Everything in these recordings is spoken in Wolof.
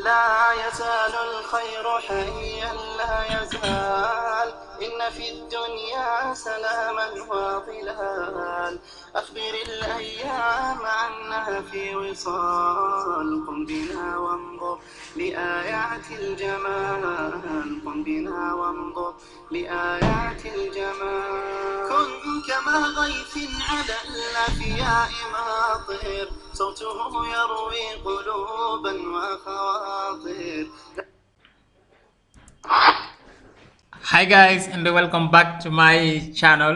لا يزال الخير حيا لا يزال إن في الدنيا سلاما وظلال أخبر الأيام عنها في وصال قم بنا وانظر لآيات الجمال قم بنا وانظر لآيات الجمال كن كما غيث على الأفياء ماطر صوته يروي قلوبا وخواطر. Hi guys and welcome back to my channel.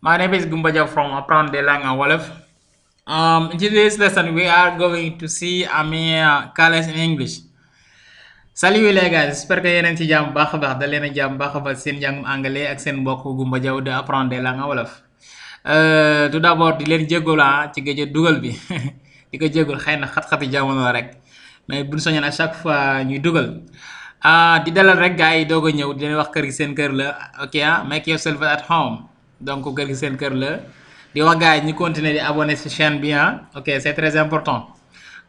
My name is Gumbaja from Apprendre des langues en Wolof. In today's lesson we are going to see colors in English. Salut les gars, j'espère que yéen a ngi ci jàmm baax a baax da leen a jàmm baax a baax seen njàngum anglais ak seen mbokk Goumba Diaw de Apprendre des langues en Wolof. Tout d'abord di leen jégalu ci géej dugal bi di ko jégalu xëy na xat-xati jamono rek mais buñ soñoon à chaque fois ñuy dugal. Di dalal rek gars yi doog a ñëw di leen wax kër gi seen kër la ok make yourself at home donc kër gi seen kër la di wax gars yi ñu continuer di abonné ci chaîne bi ok c'est très important.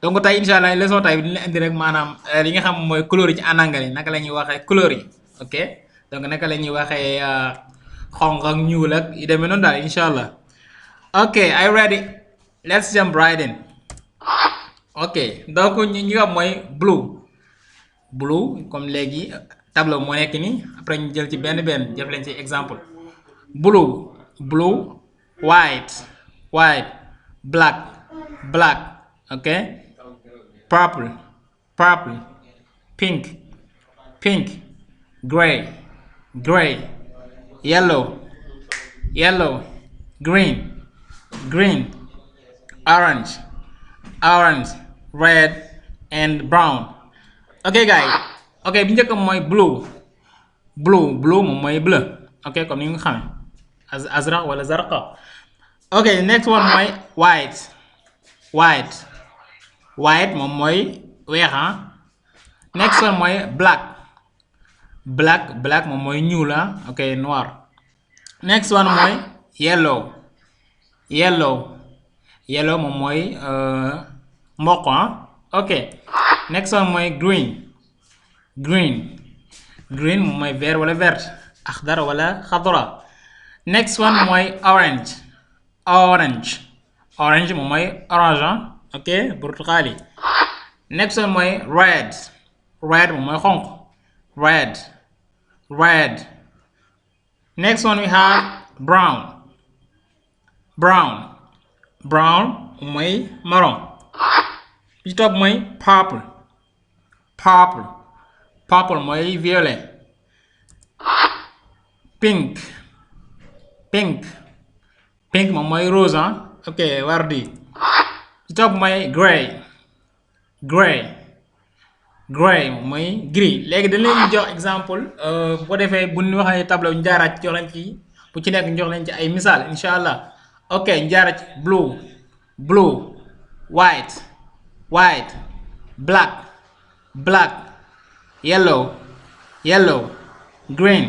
Donc tey incha allah leçon tey bi dina indi rek maanaam li nga xam mooy couleur yi ci en anglais naka la ñuy waxee couleur yi ok donc naka la ñuy waxee xonq ak ñuul ak yu demee noonu daal incha allah. ok are you ready? Let's jump right in. ok donc ñi nga xam mooy blue comme léegi tableau moo nekk nii après ñu jël ci benn jëf leen ci exemple. blue white black ok purple pink gray yellow green orange red and brown. ok guys ok bi njëkk mooy blue moom mooy bleu ok comme ni nga xamee azraq wala zarqa. ok next one mooy white moom mooy weex next one mooy black moom mooy ñuul ok noir. next one mooy yellow moom mooy mboq ok next one mooy green moom mooy vert wala vert akhdar wala khadra. next one mooy orange moom mooy orange ok burtukaali. next one mooy red moom mooy xonq red. next one we have brown moom mooy marron. bi topp mooy purple mooy violet. pink moom mooy rose ok wardi. bi topp mooy gray moom mooy gris. léegi dañ leen jox exemple bu ko defee bu ñu waxee tableau ñu jaaraat jox leen ci bu ci nekk ñu jox leen ci ay misaal insha allah. ok ñu jaaraat ci blue white black yellow green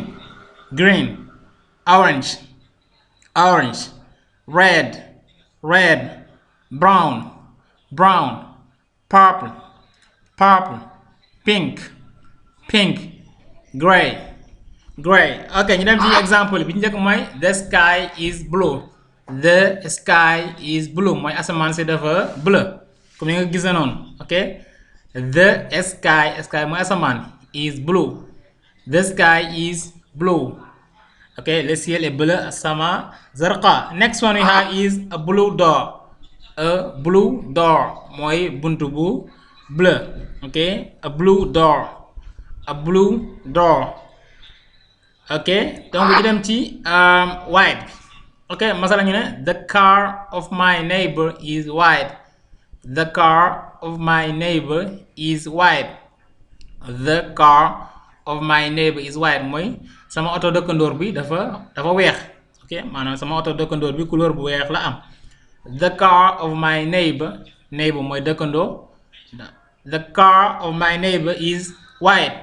orange red brown purple pink gray. ok ñu dem ci exemple bi njëkk mooy the sky is blue mooy asamaan si dafa bleu comme ni nga gis noonu ok the sky mooy asamaan is blue the sky is blue ok le ciel est bleu as-sama zarqa. next one we have is a blue door mooy buntu bu bleu ok a blue door ok donc ñu dem ci white ok masala ñu ne the car of my neighbor is white the car of my neighbor is white mooy sama oto dëkkandoor bi dafa weex ok maanaam sama oto dëkkandoor bi couleur bu weex la am. the car of my neighbor mooy dëkkandoo. the car of my neighbor is white.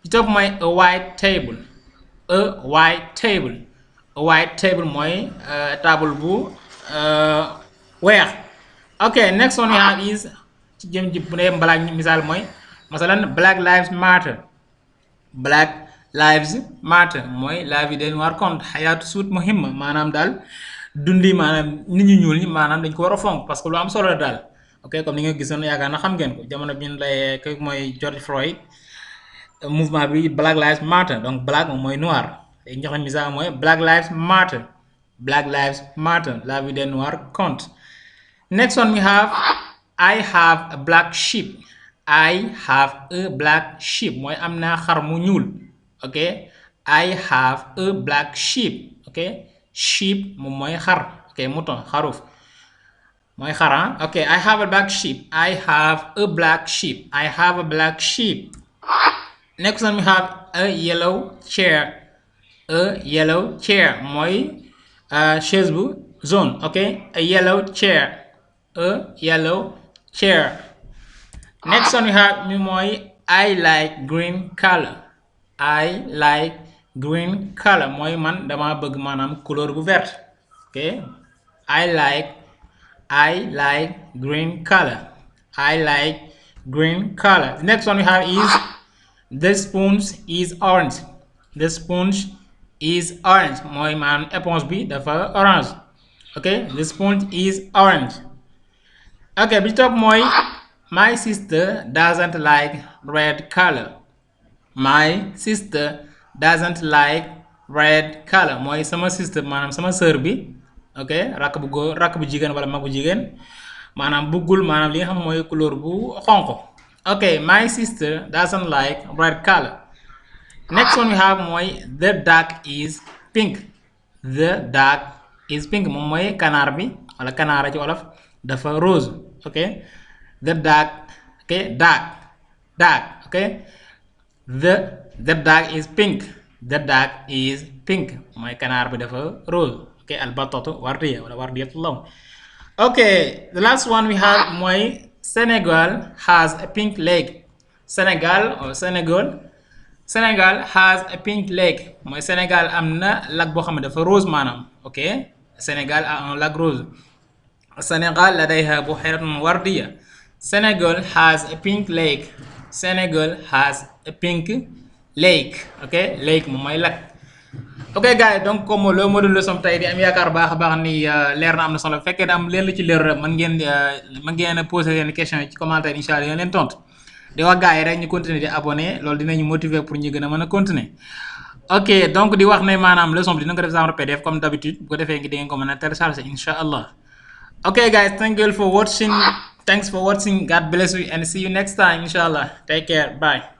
ci topp mooy a white table mooy table bu weex. ok next one we have is ci jëm ci bu dee black misaal mooy masalan Black Lives Matter. Black Lives Matter mooy la vie des noirs compte xayaatu suut muhimma maanaam daal dundi maanaam nit ñu ñuul ñi maanaam dañ ko war a fonk parce que lu am solo la daal ok comme ni nga gisoon yaakaar na xam ngeen ko jamono bi ñu lay ko mooy George Floyd mouvement bi Black Lives Matter donc black moom mooy noir léegi joxe misaal mooy Black Lives Matter. Black Lives Matter la vie des noirs compte. Next one we have I have a black sheep. I have a black sheep mooy am naa xar mu ñuul ok I have a black sheep ok sheep moom mooy xar ok mouton xaruf mooy xar ok I have a black sheep. I have a black sheep. I have a black sheep. Next one we have a yellow chair. A yellow chair mooy chaise bu jaune ok a yellow chair. A yellow chair. Next one we have mi mooy I like green color. I like green color mooy man dama bëgg maanaam couleur bu vert ok I like green color. I like green color. The next one we have is the sponge is orange. The sponge is orange mooy maanaam éponge bi dafa orange ok the sponge is orange. ok bi topp mooy my sister doesn't like red color. My sister doesn't like red color mooy sama sister maanaam sama sœur bi ok rakk bu góor rakk bu jigéen wala mag bu jigéen maanaam buggul maanaam li nga xam mooy couleur bu xonq ok my sister doesn't like red color. Next one we have mooy the duck is pink. The duck is pink moom mooy kanaar bi wala kanaara ci wolof dafa rose ok the duck ok duck ok the duck is pink. The duck is pink mooy kanaar bi dafa rose ok albatatu wardiya wala wardiyatu lawn. ok the last one we have mooy Senegal has a pink lake. Senegal has a pink lake mooy Sénégal am na lac boo xam ne dafa rose maanaam ok Sénégal a un lac rose. Sénégal ladayha buhayratun wardiya. Senegal has a pink lake. Senegal has a pink lake ok lake moom mooy lac. ok gars yi donc comme loolu moo doon leçon tey di am yaakaar baax a baax ni leer na am na solo bu fekkee da am leen lu ci leer rek mën ngeen a poser leen question yi ci commentaire incha allah leen tontu. di wax gars yi rek ñu continuer di abonné loolu dinañu motiver pour ñu gën a mën a continuer ok donc di wax ne maanaam leçon bi dina ko def genre PDF comme d'habitude bu ko defee ngi di ngeen ko mën a télécharger insha allah. ok guys, thank you for watching. Thanks for watching. God bless you and see you next time inshallah. Take care. Bye.